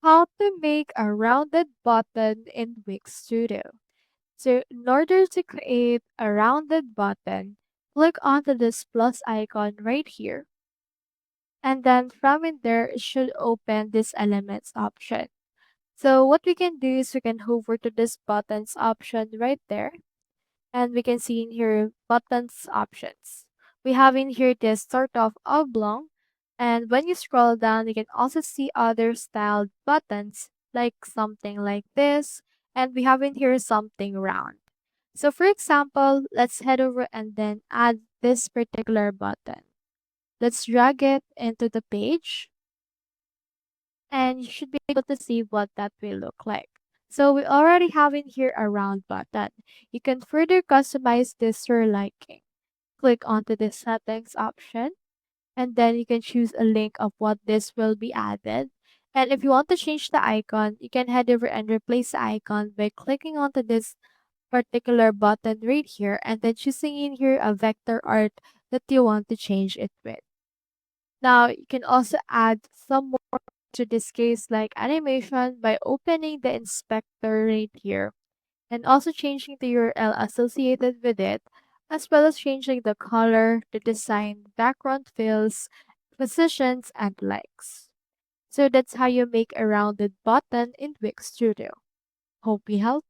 How to make a rounded button in Wix Studio. So in order to create a rounded button, click onto this plus icon right here. And then from in there, it should open this elements option. So what we can do is we can hover to this buttons option right there. And we can see in here buttons options. We have in here this sort of oblong. And when you scroll down, you can also see other styled buttons like something like this. And we have in here something round. So for example, let's head over and then add this particular button. Let's drag it into the page and you should be able to see what that will look like. So we already have in here a round button. You can further customize this to your liking. Click onto the settings option and then you can choose a link of what this will be added. And if you want to change the icon, you can head over and replace the icon by clicking onto this particular button right here and then choosing in here a vector art that you want to change it with. Now, you can also add some more to this case like animation by opening the inspector right here and also changing the URL associated with it, as well as changing the color, the design, background fills, positions, and likes. So that's how you make a rounded button in Wix Studio. Hope we helped.